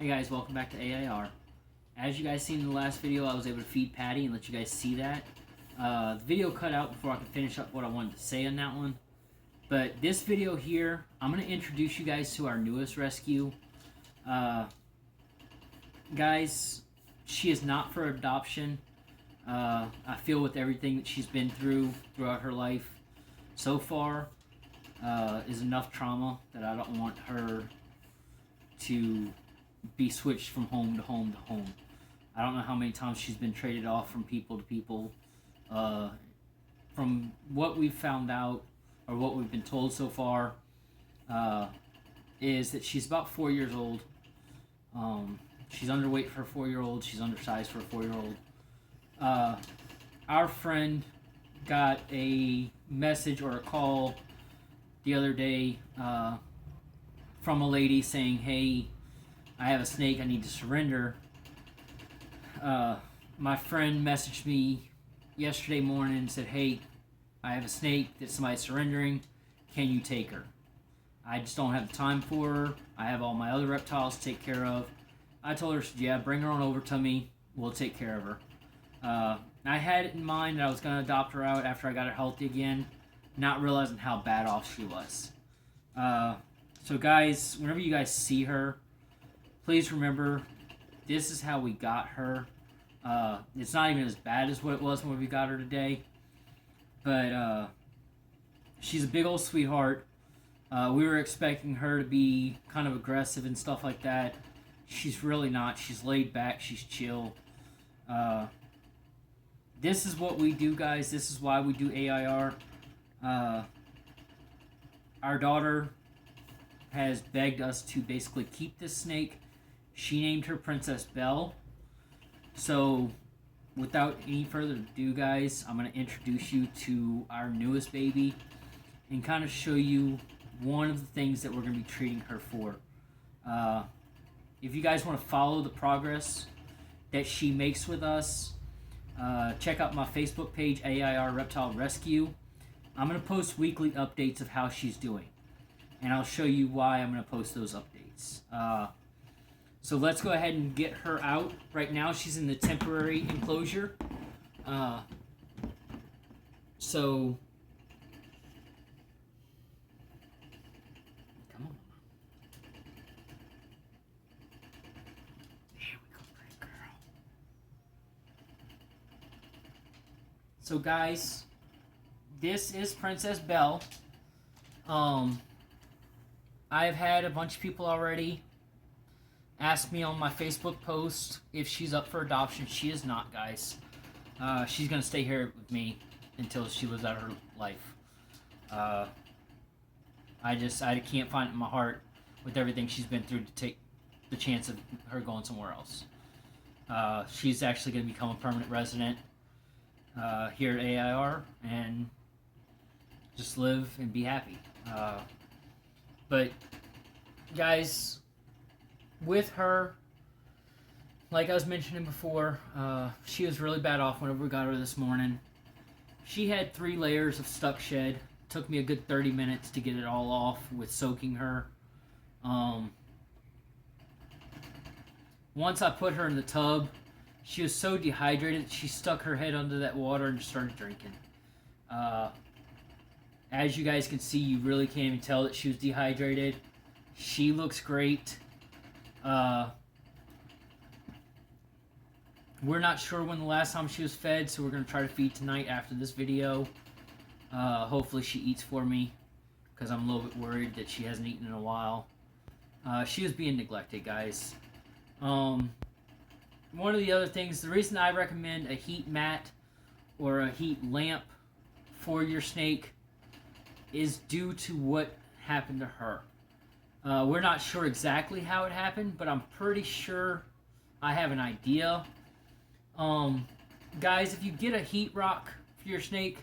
Hey guys, welcome back to AIR. As you guys seen in the last video, I was able to feed Patty and let you guys see that. The video cut out before I could finish up what I wanted to say on that one. But this video here, I'm going to introduce you guys to our newest rescue. Guys, she is not for adoption. I feel with everything that she's been through throughout her life so far is enough trauma that I don't want her to be switched from home to home to home. I don't know how many times she's been traded off from people to people. From what we've found out, or what we've been told so far, is that she's about 4 years old. She's underweight for a 4-year-old. She's undersized for a 4-year-old. Our friend got a message or a call the other day from a lady saying, "Hey, I have a snake, I need to surrender." My friend messaged me yesterday morning and said, "Hey, I have a snake that somebody's surrendering. Can you take her?" I just don't have the time for her. I have all my other reptiles to take care of. I told her, yeah, bring her on over to me. We'll take care of her. I had it in mind that I was going to adopt her out after I got her healthy again, not realizing how bad off she was. So guys, whenever you guys see her, please remember, this is how we got her. It's not even as bad as what it was when we got her today. But she's a big old sweetheart. We were expecting her to be kind of aggressive and stuff like that. She's really not. She's laid back. She's chill. This is what we do, guys. This is why we do AIR. Our daughter has begged us to basically keep this snake. She named her Princess Belle. So, without any further ado, guys, I'm going to introduce you to our newest baby and kind of show you one of the things that we're going to be treating her for. If you guys want to follow the progress that she makes with us, check out my Facebook page, AIR Reptile Rescue. I'm going to post weekly updates of how she's doing. And I'll show you why I'm going to post those updates. So let's go ahead and get her out. Right now she's in the temporary enclosure. So come on. There we go, pretty girl. So guys, this is Princess Belle. I've had a bunch of people already ask me on my Facebook post if she's up for adoption. She is not, guys. She's going to stay here with me until she lives out her life. I can't find it in my heart with everything she's been through to take the chance of her going somewhere else. She's actually going to become a permanent resident here at AIR and just live and be happy. But guys, with her, like I was mentioning before, she was really bad off whenever we got her this morning. She had 3 layers of stuck shed. Took me a good 30 minutes to get it all off with soaking her. Once I put her in the tub, she was so dehydrated she stuck her head under that water and just started drinking. As you guys can see, you really can't even tell that she was dehydrated. She looks great. We're not sure when the last time she was fed, so we're going to try to feed tonight after this video. Hopefully she eats for me, because I'm a little bit worried that she hasn't eaten in a while. She was being neglected, guys. One of the other things, the reason I recommend a heat mat or a heat lamp for your snake is due to what happened to her. We're not sure exactly how it happened, but I'm pretty sure I have an idea. Guys, if you get a heat rock for your snake,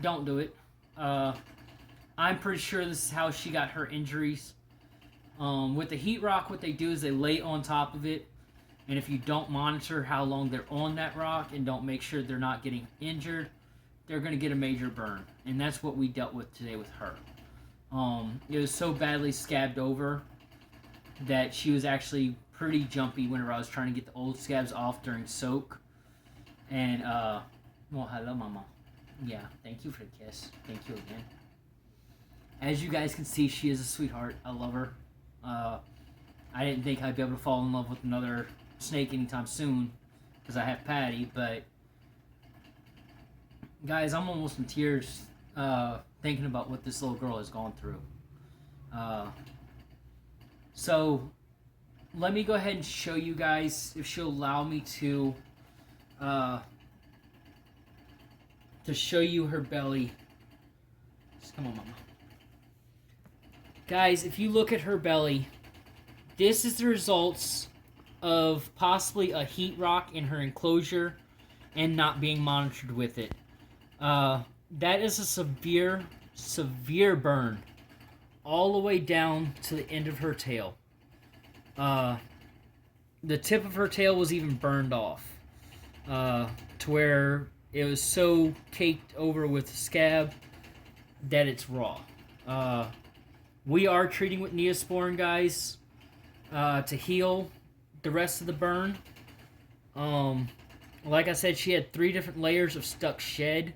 don't do it. I'm pretty sure this is how she got her injuries. With the heat rock, what they do is they lay on top of it, and if you don't monitor how long they're on that rock and don't make sure they're not getting injured, they're going to get a major burn. And that's what we dealt with today with her. It was so badly scabbed over that she was actually pretty jumpy whenever I was trying to get the old scabs off during soak. And, well, hello, Mama. Yeah, thank you for the kiss. Thank you again. As you guys can see, she is a sweetheart. I love her. I didn't think I'd be able to fall in love with another snake anytime soon because I have Patty, but guys, I'm almost in tears thinking about what this little girl has gone through. So let me go ahead and show you guys, if she'll allow me to show you her belly. Just come on, Mama. Guys, if you look at her belly, this is the results of possibly a heat rock in her enclosure and not being monitored with it. That is a severe, severe burn all the way down to the end of her tail. The tip of her tail was even burned off to where it was so caked over with scab that it's raw. We are treating with Neosporin, guys, to heal the rest of the burn. Like I said, she had 3 different layers of stuck shed.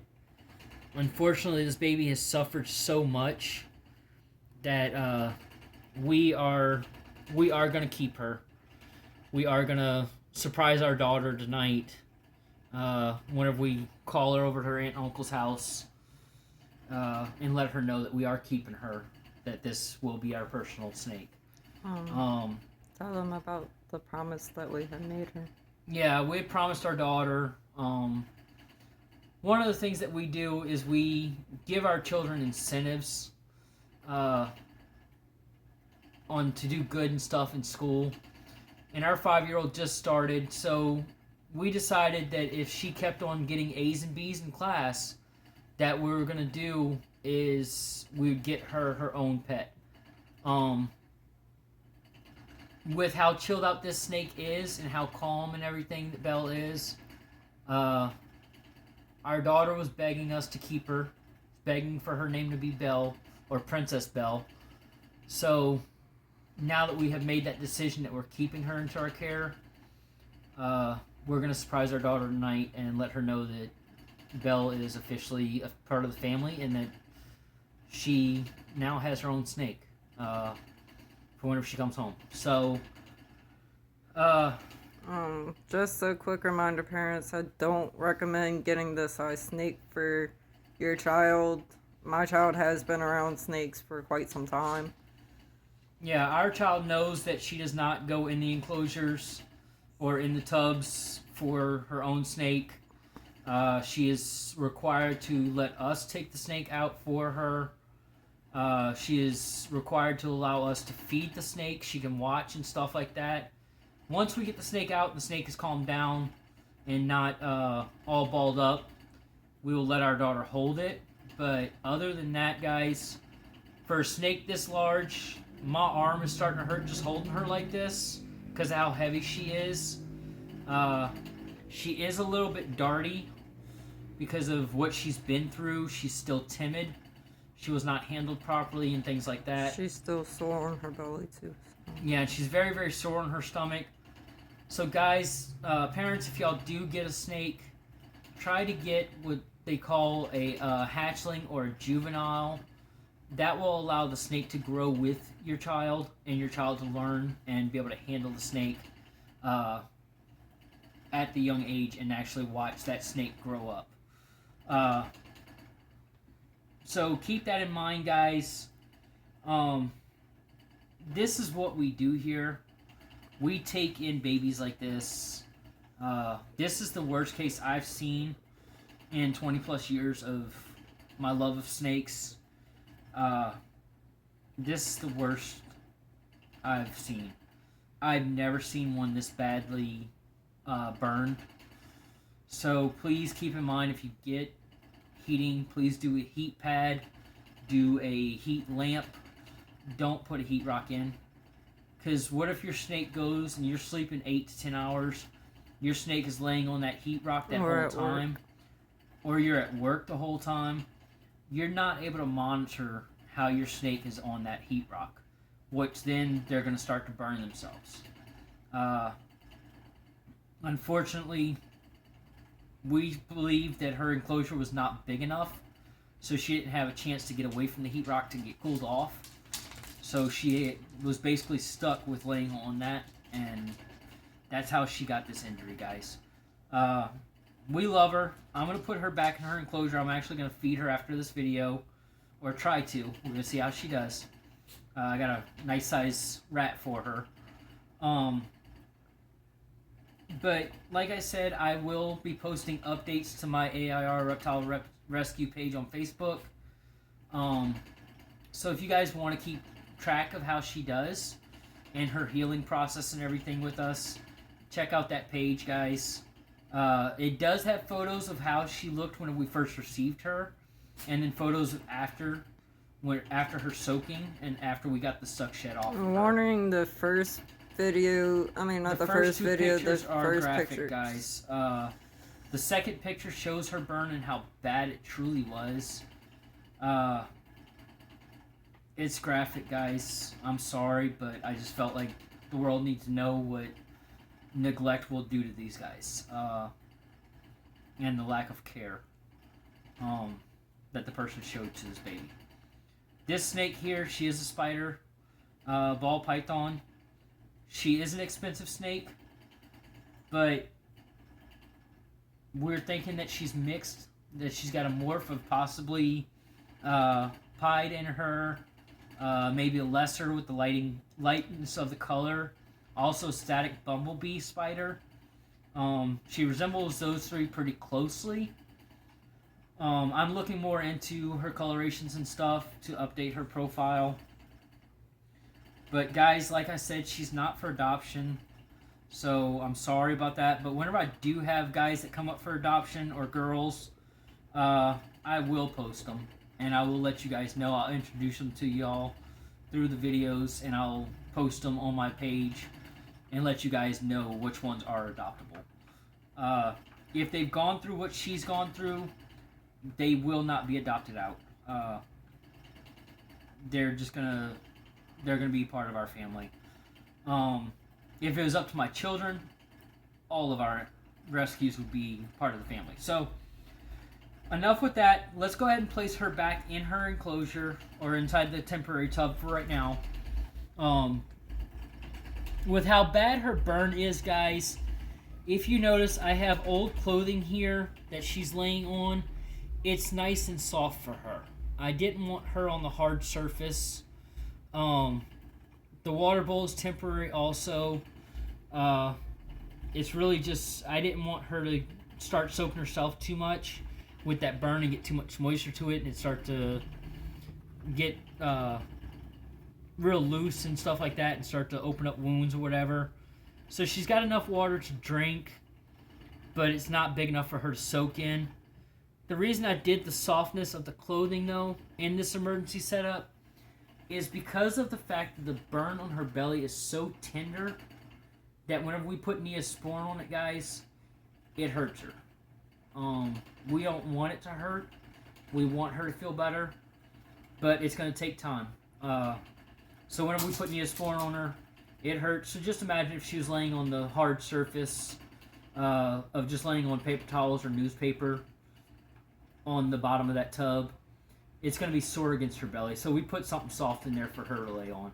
Unfortunately, this baby has suffered so much that we are going to keep her. We are going to surprise our daughter tonight whenever we call her over to her aunt and uncle's house and let her know that we are keeping her, that this will be our personal snake. Tell them about the promise that we had made her. Yeah, we had promised our daughter. One of the things that we do is we give our children incentives on to do good and stuff in school. And our 5-year-old just started, so we decided that if she kept on getting A's and B's in class, that what we were going to do is we would get her her own pet. With how chilled out this snake is and how calm and everything that Belle is, our daughter was begging us to keep her, begging for her name to be Belle, or Princess Belle. So now that we have made that decision that we're keeping her into our care, we're going to surprise our daughter tonight and let her know that Belle is officially a part of the family and that she now has her own snake for whenever she comes home. So, just a quick reminder, parents, I don't recommend getting this size snake for your child. My child has been around snakes for quite some time. Yeah, our child knows that she does not go in the enclosures or in the tubs for her own snake. She is required to let us take the snake out for her. She is required to allow us to feed the snake. She can watch and stuff like that. Once we get the snake out and the snake is calmed down and not all balled up, we will let our daughter hold it. But other than that, guys, for a snake this large, my arm is starting to hurt just holding her like this because of how heavy she is. She is a little bit darty because of what she's been through. She's still timid. She was not handled properly and things like that. She's still sore on her belly too. So. Yeah, she's very, very sore on her stomach. So guys, parents, if y'all do get a snake, try to get what they call a hatchling or a juvenile. That will allow the snake to grow with your child and your child to learn and be able to handle the snake at the young age and actually watch that snake grow up. So keep that in mind, guys. This is what we do here. We take in babies like this. This is the worst case I've seen in 20 plus years of my love of snakes. This is the worst I've seen. I've never seen one this badly burned. So please keep in mind, if you get heating, please do a heat pad, do a heat lamp. Don't put a heat rock in. Because what if your snake goes and you're sleeping 8 to 10 hours, your snake is laying on that heat rock that whole time, or you're at work the whole time, you're not able to monitor how your snake is on that heat rock. which then they're going to start to burn themselves. Unfortunately, we believe that her enclosure was not big enough, so she didn't have a chance to get away from the heat rock to get cooled off. So she was basically stuck with laying on that, and that's how she got this injury, guys. We love her. I'm going to put her back in her enclosure. I'm actually going to feed her after this video, or try to. We're going to see how she does. I got a nice size rat for her. But like I said, I will be posting updates to my AIR Reptile Rescue page on Facebook. So if you guys want to keep track of how she does and her healing process and everything with us, check out that page, guys. It does have photos of how she looked when we first received her, and then photos of after her soaking and after we got the suck shed off. I'm wondering the first video. I mean, not the first video. The first graphic, picture, guys. The second picture shows her burn and how bad it truly was. It's graphic, guys. I'm sorry, but I just felt like the world needs to know what neglect will do to these guys, and the lack of care that the person showed to this baby. This snake here, she is a spider, ball python. She is an expensive snake, but we're thinking that she's mixed, that she's got a morph of possibly pied in her, maybe a lesser with the lightness of the color. Also, static bumblebee spider. She resembles those three pretty closely. I'm looking more into her colorations and stuff to update her profile. But guys, like I said, she's not for adoption. So I'm sorry about that. But whenever I do have guys that come up for adoption or girls, I will post them. And I will let you guys know. I'll introduce them to y'all through the videos. And I'll post them on my page and let you guys know which ones are adoptable. If they've gone through what she's gone through, they will not be adopted out. They're gonna be part of our family. If it was up to my children, all of our rescues would be part of the family. So, enough with that. Let's go ahead and place her back in her enclosure, or inside the temporary tub for right now. With how bad her burn is, guys, if you notice, I have old clothing here that she's laying on. It's nice and soft for her. I didn't want her on the hard surface. The water bowl is temporary also. It's really just, I didn't want her to start soaking herself too much with that burn and get too much moisture to it and it start to get real loose and stuff like that and start to open up wounds or whatever. So she's got enough water to drink, but it's not big enough for her to soak in. The reason I did the softness of the clothing, though, in this emergency setup is because of the fact that the burn on her belly is so tender that whenever we put Neosporin on it, guys, it hurts her. We don't want it to hurt. We want her to feel better, but it's going to take time. So whenever we put Neosporin on her, it hurts. So just imagine if she was laying on the hard surface of just laying on paper towels or newspaper on the bottom of that tub. It's going to be sore against her belly. So we put something soft in there for her to lay on.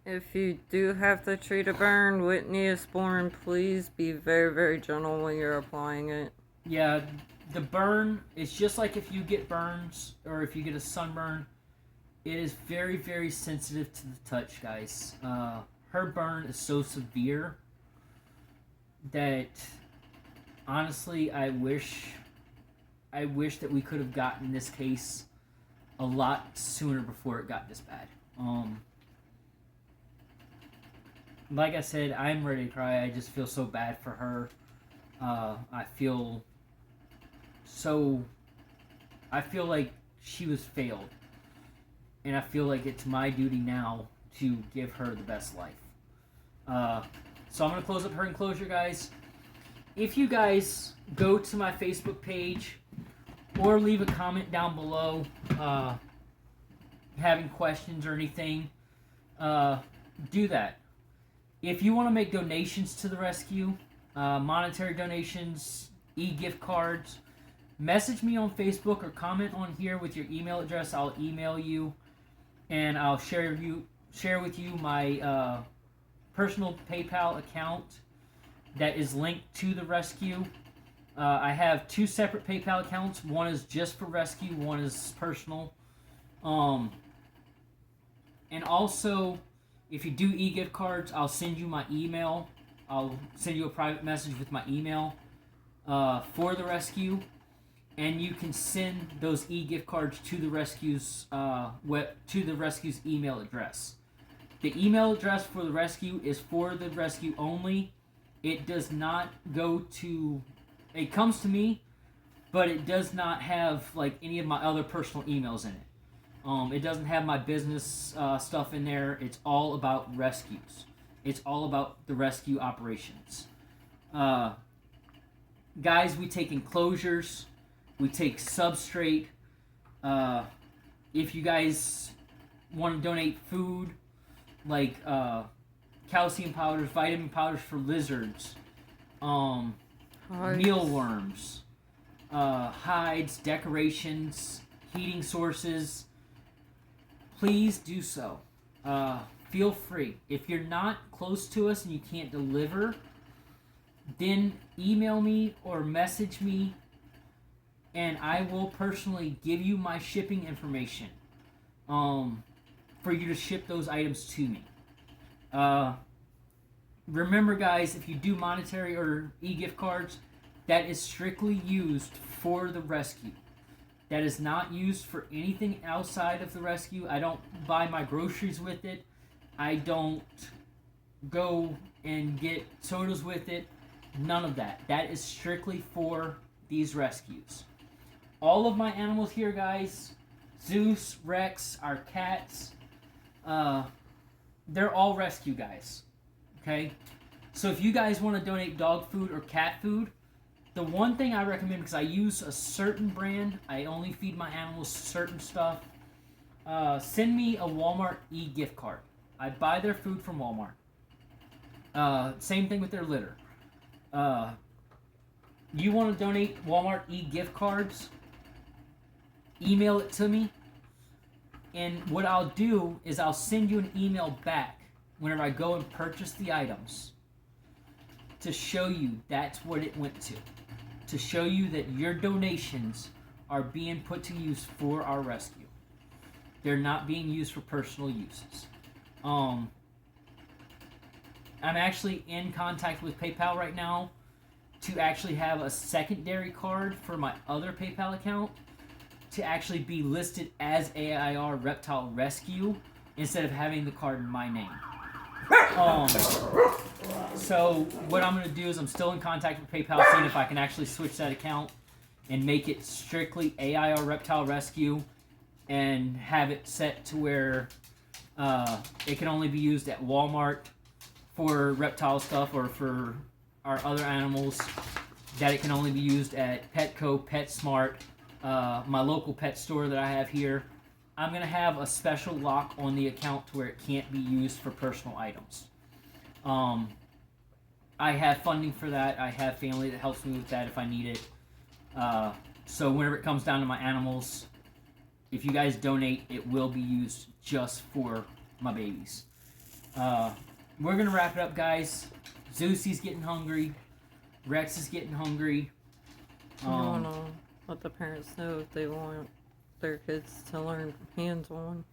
If you do have to treat a burn with Neosporin, please be very, very gentle when you're applying it. Yeah, the burn, it's just like if you get burns or if you get a sunburn. It is very, very sensitive to the touch, guys. Her burn is so severe that, honestly, I wish that we could have gotten this case a lot sooner before it got this bad. Like I said, I'm ready to cry. I just feel so bad for her. I feel like she was failed. And I feel like it's my duty now to give her the best life. So I'm going to close up her enclosure, guys. If you guys go to my Facebook page or leave a comment down below having questions or anything, do that. If you want to make donations to the rescue, monetary donations, e-gift cards, message me on Facebook or comment on here with your email address. I'll email you, and I'll share with you my personal PayPal account that is linked to the rescue. I have 2 separate PayPal accounts. One is just for rescue. One is personal. And also, if you do e-gift cards, I'll send you my email. I'll send you a private message with my email for the rescue, and you can send those e-gift cards to the rescue's email address. The email address for the rescue is for the rescue only. It does not go to. It comes to me, but it does not have like any of my other personal emails in it. It doesn't have my business stuff in there. It's all about rescues. It's all about the rescue operations. Guys, we take enclosures. We take substrate. If you guys want to donate food, like calcium powders, vitamin powders for lizards, mealworms, hides, decorations, heating sources, please do so. Feel free. If you're not close to us and you can't deliver, then email me or message me, and I will personally give you my shipping information for you to ship those items to me. Remember, guys, if you do monetary or e-gift cards, that is strictly used for the rescue. That is not used for anything outside of the rescue. I don't buy my groceries with it. I don't go and get sodas with it. None of that. That is strictly for these rescues. All of my animals here, guys, Zeus, Rex, our cats, they're all rescue guys. Okay? So if you guys want to donate dog food or cat food, the one thing I recommend, because I use a certain brand, I only feed my animals certain stuff, send me a Walmart e-gift card. I buy their food from Walmart. Same thing with their litter. You want to donate Walmart e-gift cards, email it to me, and what I'll do is I'll send you an email back whenever I go and purchase the items to show you that's what it went to show you that your donations are being put to use for our rescue. They're not being used for personal uses. I'm actually in contact with PayPal right now to actually have a secondary card for my other PayPal account to actually be listed as AIR Reptile Rescue instead of having the card in my name. So what I'm going to do is I'm still in contact with PayPal, seeing if I can actually switch that account and make it strictly AIR Reptile Rescue and have it set to where it can only be used at Walmart for reptile stuff, or for our other animals, that it can only be used at Petco, PetSmart, my local pet store that I have here. I'm going to have a special lock on the account to where it can't be used for personal items. I have funding for that. I have family that helps me with that if I need it. So whenever it comes down to my animals, if you guys donate, it will be used just for my babies. We're going to wrap it up, guys. Zeusy's getting hungry. Rex is getting hungry. You want to let the parents know if they want their kids to learn hands-on.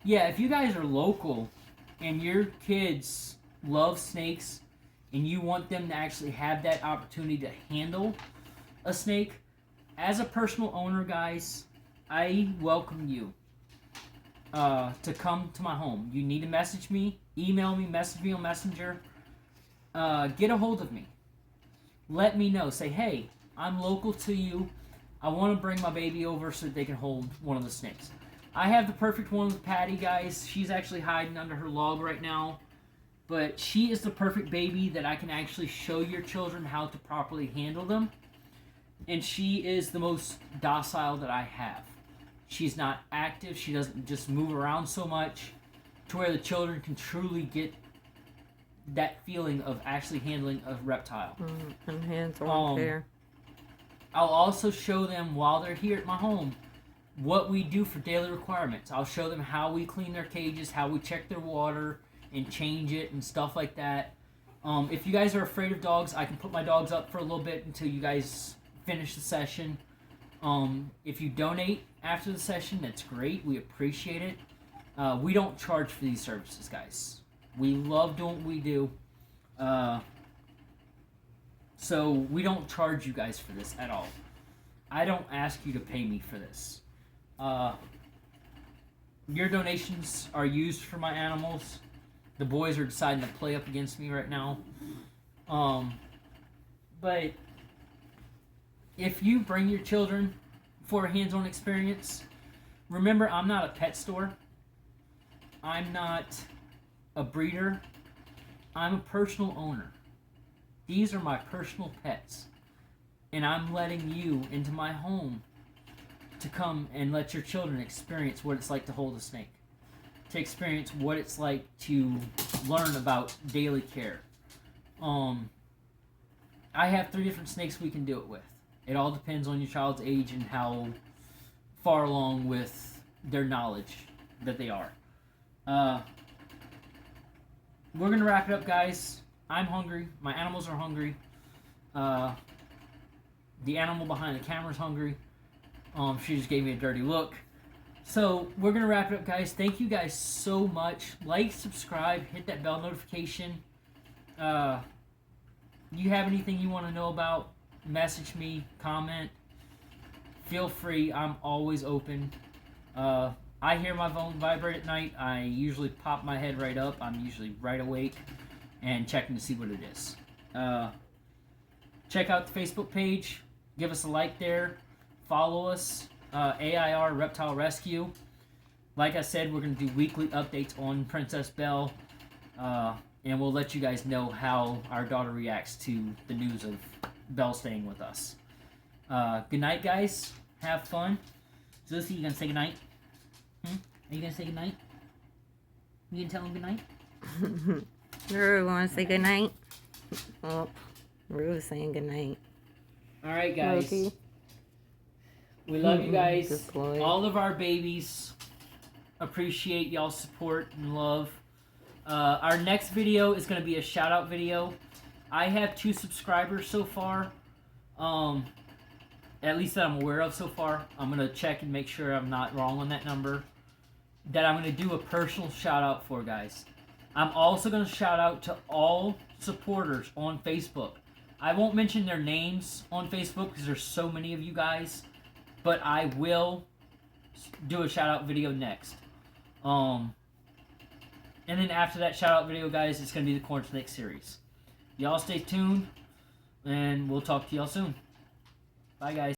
Yeah, if you guys are local and your kids love snakes and you want them to actually have that opportunity to handle a snake, as a personal owner, guys, I welcome you to come to my home. You need to message me, email me, message me on Messenger. Get a hold of me. Let me know. Say, hey, I'm local to you. I want to bring my baby over so that they can hold one of the snakes. I have the perfect one with Patty, guys. She's actually hiding under her log right now. But she is the perfect baby that I can actually show your children how to properly handle them. And she is the most docile that I have. She's not active. She doesn't just move around so much. to where the children can truly get that feeling of actually handling a reptile. And hands-on care. I'll also show them while they're here at my home what we do for daily requirements. I'll show them how we clean their cages, how we check their water and change it and stuff like that. If you guys are afraid of dogs, I can put my dogs up for a little bit until you guys finish the session. If you donate after the session, that's great. We appreciate it. We don't charge for these services, guys. We love doing what we do. So we don't charge you guys for this at all. I don't ask you to pay me for this. Your donations are used for my animals. The boys are deciding to play up against me right now. But if you bring your children for a hands-on experience, remember, I'm not a pet store. I'm not a breeder. I'm a personal owner. These are my personal pets. And I'm letting you into my home to come and let your children experience what it's like to hold a snake. To experience what it's like to learn about daily care. I have 3 different snakes we can do it with. It all depends on your child's age and how far along with their knowledge that they are. We're going to wrap it up, guys. I'm hungry. My animals are hungry. The animal behind the camera is hungry. She just gave me a dirty look. So, we're going to wrap it up, guys. Thank you guys so much. Like, subscribe, hit that bell notification. You have anything you want to know about, message me, comment. Feel free. I'm always open. I hear my phone vibrate at night. I usually pop my head right up. I'm usually right awake and checking to see what it is. Check out the Facebook page. Give us a like there. Follow us. AIR Reptile Rescue. Like I said, we're going to do weekly updates on Princess Belle. And we'll let you guys know how our daughter reacts to the news of Belle staying with us. Good night, guys. Have fun. Lucy, you going to say good night? Are you going to say good night? You going to tell him good night? Rue, want to say good night? Oh, Rue's saying good night. Alright, guys. Loki. We love you guys. All of our babies appreciate y'all's support and love. Our next video is going to be a shout out video. I have 2 subscribers so far. At least that I'm aware of so far. I'm going to check and make sure I'm not wrong on that number. That I'm going to do a personal shout out for, guys. I'm also going to shout out to all supporters on Facebook. I won't mention their names on Facebook because there's so many of you guys. But I will do a shout out video next. And then after that shout out video, guys, it's going to be the Corn Snake series. Y'all stay tuned, and we'll talk to y'all soon. Bye, guys.